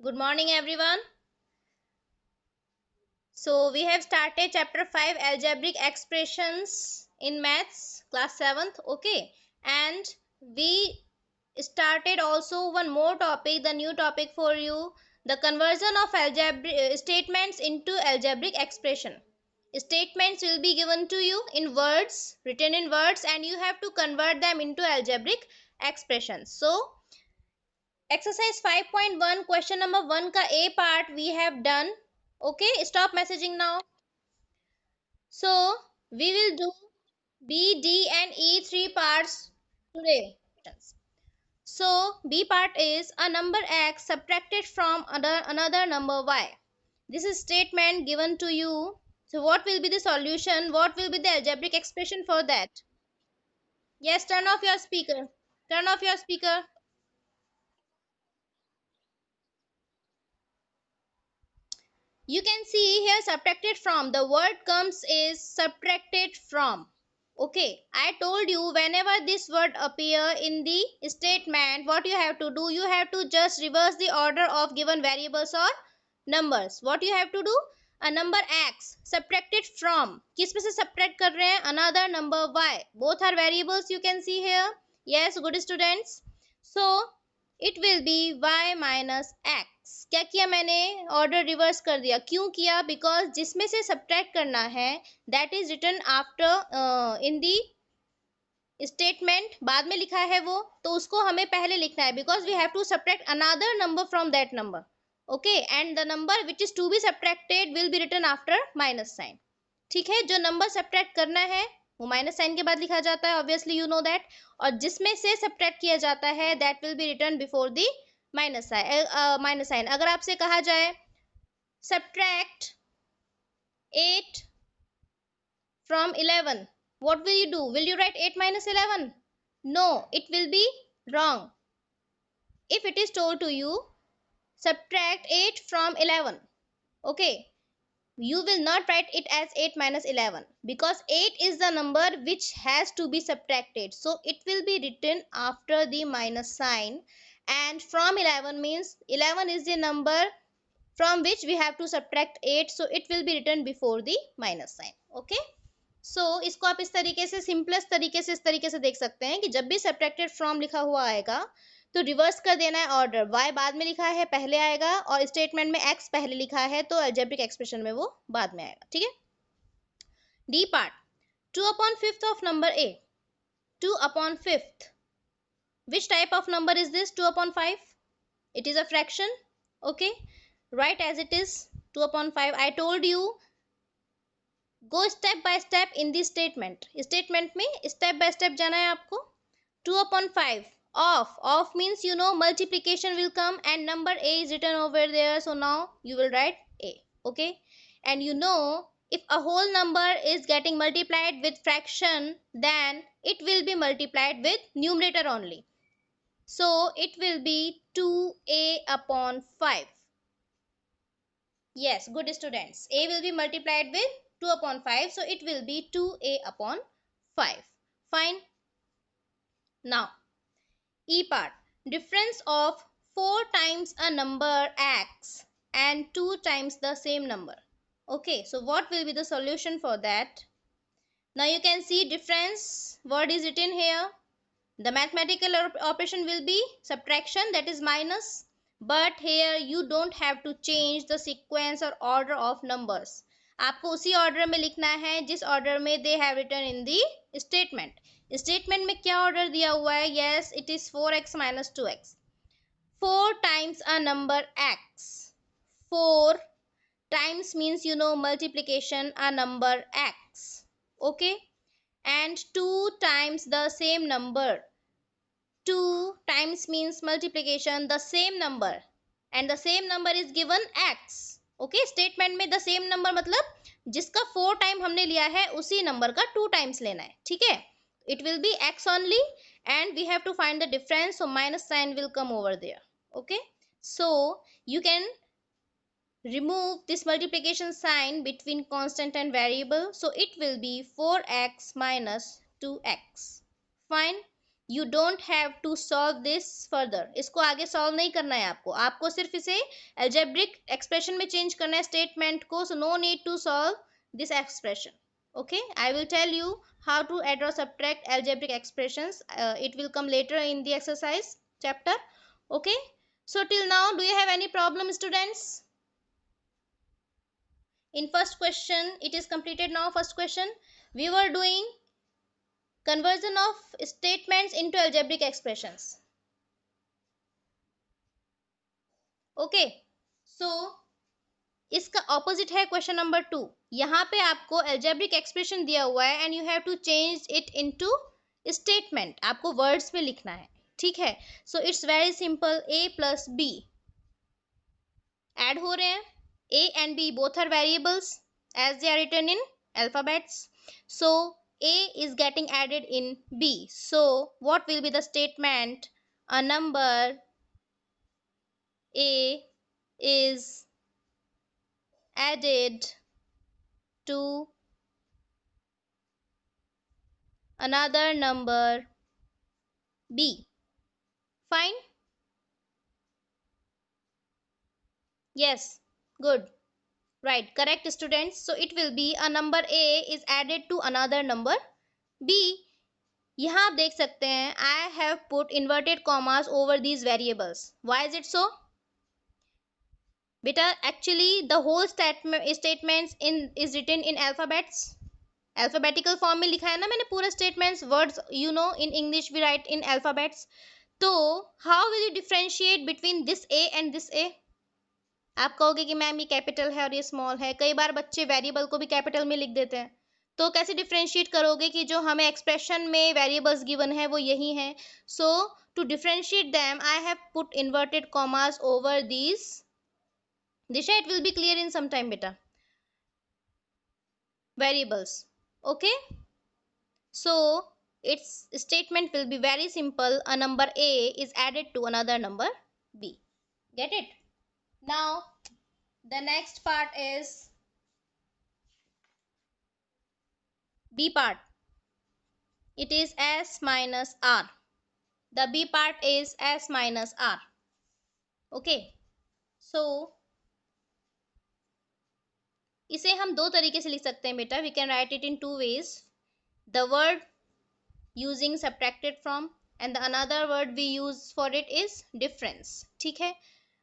Good morning, everyone. So, we have started chapter 5 algebraic expressions in maths, class 7th. Okay, and we started also one more topic, the new topic for you, the conversion of algebraic statements into algebraic expression. Statements will be given to you in words, written in words, and you have to convert them into algebraic expressions. So, exercise 5.1 question number 1 का A part we have done. Okay, stop messaging now. So we will do B, D and E three parts today. So B part is a number x subtracted from another number y. This is statement given to you. So what will be the solution? What will be the algebraic expression for that? Yes, turn off your speaker. Turn off your speaker. You can see here subtracted from, the word comes is subtracted from. Okay, I told you whenever this word appear in the statement, what you have to do, you have to just reverse the order of given variables or numbers. What you have to do, a number x subtracted from, किस में से subtract कर रहे हैं, another number y, both are variables, you can see here. Yes, good students. So it will be y minus x. क्या किया मैंने, order reverse कर दिया. क्यों किया, बिकॉज जिसमें से सब्ट्रैक्ट करना है that is written after in the statement, बाद में लिखा है वो, तो उसको हमें पहले लिखना है, because we have to subtract another number from that number. Okay, and the number which is to be subtracted will be written after minus sign. ठीक है, जो नंबर सब्ट्रैक्ट करना है वो माइनस साइन के बाद लिखा जाता है, ऑब्वियसली यू नो दैट. और जिसमें से सब्ट्रैक्ट किया जाता है that will be written before the minus sign. Minus sign अगर आपसे कहा जाए subtract 8 from 11, what will you do? Will you write 8 minus 11? No, it will be wrong. If it is told to you subtract 8 from 11, okay, you will not write it as 8 minus 11, because 8 is the number which has to be subtracted, so it will be written after the minus sign, and from 11 means 11 is the number from which we have to subtract 8, so it will be written before the minus sign. Okay, इसको आप इस तरीके से, simplest तरीके से इस तरीके से देख सकते हैं कि जब भी सब्ट्रैक्टेड फ्रॉम लिखा हुआ आएगा तो रिवर्स कर देना है ऑर्डर, y बाद में लिखा है पहले आएगा, और स्टेटमेंट में x पहले लिखा है तो अलजेब्रिक एक्सप्रेशन में वो बाद में आएगा. ठीक है. D part, 2/5 of number a. 2/5, which type of number is this? 2/5, it is a fraction. Okay, write as it is 2/5. I told you go step by step in this statement. Statement में step by step जाना है आपको. 2/5 of means you know multiplication will come and number a is written over there, so now you will write a. Okay, and you know if a whole number is getting multiplied with fraction, then it will be multiplied with numerator only, so it will be 2a/5. Yes, good students. A will be multiplied with 2/5, so it will be 2a/5. Fine. Now, E part. Difference of 4 times a number x and 2 times the same number. Okay, so what will be the solution for that? Now you can see difference. Word is written here. The mathematical operation will be subtraction, that is minus. But here you don't have to change the sequence or order of numbers. आपको उसी order में लिखना है जिस order में they have written in the statement. Statement में क्या order दिया हुआ है? Yes, it is 4x minus 2x. 4 times a number x. 4 times means you know multiplication a number x. Okay, and 2 times the same number. 2 times means multiplication the same number, and the same number is given x. Okay, statement में the same number मतलब जिसका 4 time हमने लिया है उसी number का 2 times लेना है. ठीक है, it will be x only and we have to find the difference, so minus sign will come over there. Okay, so you can remove this multiplication sign between constant and variable, so it will be 4x minus 2x. Fine. You don't have to solve this further, इसको आगे solve नहीं करना है आपको, आपको सिर्फ इसे algebraic expression में चेंज करना है स्टेटमेंट को. So no need to solve this expression. Okay, I will tell you how to add or subtract algebraic expressions. It will come later in the exercise chapter. Okay, so till now do you have any problem, students? In first question, it is completed now. First question, we were doing conversion of statements into algebraic expressions. Okay, so इसका opposite है question number 2. यहाँ पे आपको algebraic expression दिया हुआ है and you have to change it into statement, आपको words में लिखना है. ठीक है, so it's very simple. A plus B add हो रहे हैं. A and B both are variables as they are written in alphabets. So A is getting added in B. So what will be the statement? A number A is added to another number b. Fine? Yes, good, right, correct students. So it will be a number a is added to another number b. यहाँ आप देख सकते हैं I have put inverted commas over these variables. Why is it so? बेटा actually the whole statements in is written in alphabets, alphabetical form में लिखा है ना मैंने पूरा statements. Words you know in English we write in alphabets. तो how will you differentiate between this a and this a? आप कहोगे कि मैम ये कैपिटल है और ये स्मॉल है. कई बार बच्चे वेरिएबल को भी कैपिटल में लिख देते हैं, तो कैसे डिफरेंशिएट करोगे कि जो हमें एक्सप्रेशन में वेरिएबल्स गिवन है वो यही है. So to differentiate them I have put inverted commas over these. Disha, it will be clear in some time, beta. Variables. Okay. So its statement will be very simple. A number a is added to another number b. Get it? Now the next part is b part. It is s minus r. The b part is s minus r. Okay. So इसे हम दो तरीके से लिख सकते हैं बेटा. We can write it in two ways. The word using subtracted from and the another word we use for it is difference. ठीक है,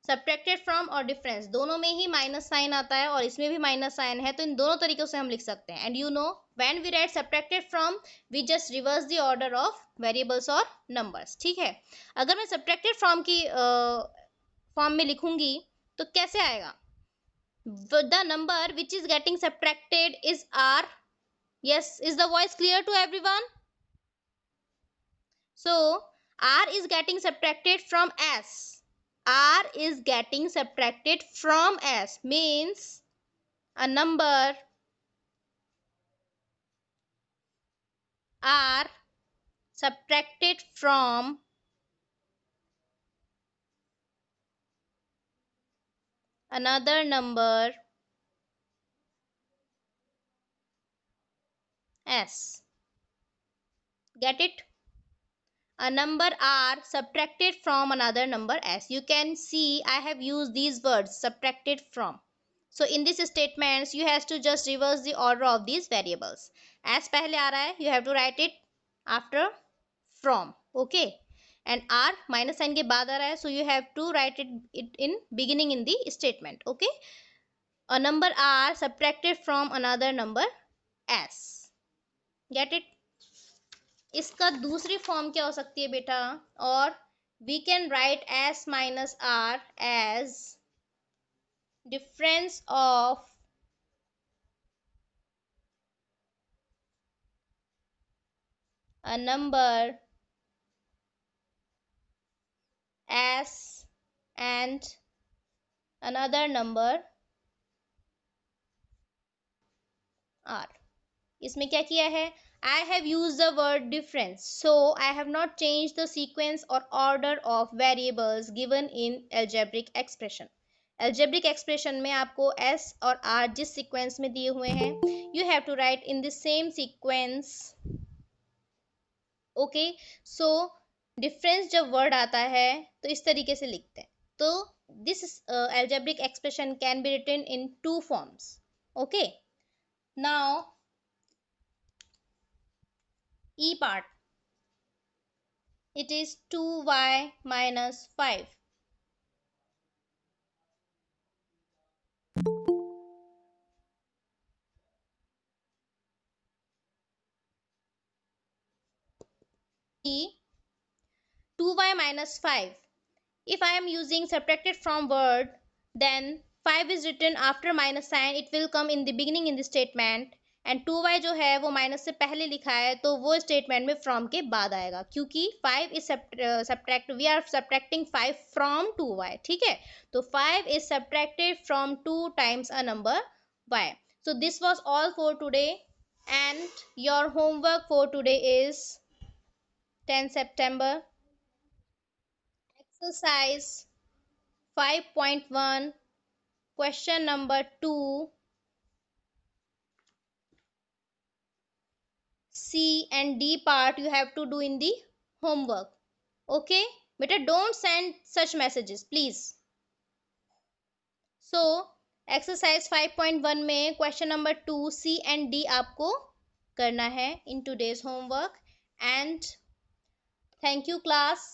सब्ट्रैक्टेड फ्रॉम और डिफरेंस दोनों में ही माइनस साइन आता है और इसमें भी माइनस साइन है, तो इन दोनों तरीकों से हम लिख सकते हैं. And you know when we write subtracted from we just reverse the order of variables और नंबर्स. ठीक है, अगर मैं सब्ट्रैक्टेड फ्रॉम की फॉर्म में लिखूंगी तो कैसे आएगा? The number which is getting subtracted is r. Yes, is the voice clear to everyone? So r is getting subtracted from s. R is getting subtracted from s means a number r subtracted from another number s. Get it? A number r subtracted from another number s. You can see I have used these words subtracted from. So in this statements you have to just reverse the order of these variables. S पहले आ रहा है, you have to write it after from. Okay, and r minus sign के बाद आ रहा है, so you have to write it in beginning in the statement. Okay, a number r subtracted from another number s. Get it? इसका दूसरी form क्या हो सकती है बेटा? और we can write s minus r as difference of a number s and another number r. इसमें क्या किया है? I have used the word difference, so I have not changed the sequence or order of variables given in algebraic expression. Algebraic expression में आपको s और r जिस sequence में दिए हुए हैं, you have to write in the same sequence. Okay, so difference जब word आता है तो इस तरीके से लिखते हैं। तो this algebraic expression can be written in two forms. Okay, now E part, it is 2y minus 5. E 2y minus 5. If I am using subtracted from word, then 5 is written after minus sign, it will come in the beginning in the statement, and 2y जो है वो minus से पहले लिखा है तो वो statement में फ्रॉम के बाद आएगा, क्योंकि 5 is subtract, we are subtracting 5 from 2y, ठीक है। तो 5 is subtracted from 2 times a number y. So this was all for today, and your homework for today is 10 September exercise 5.1, question number 2, C and D part you have to do in the homework. Okay, beta don't send such messages please. So exercise 5.1 में question number 2 C and D आपको करना है in today's homework. And thank you class.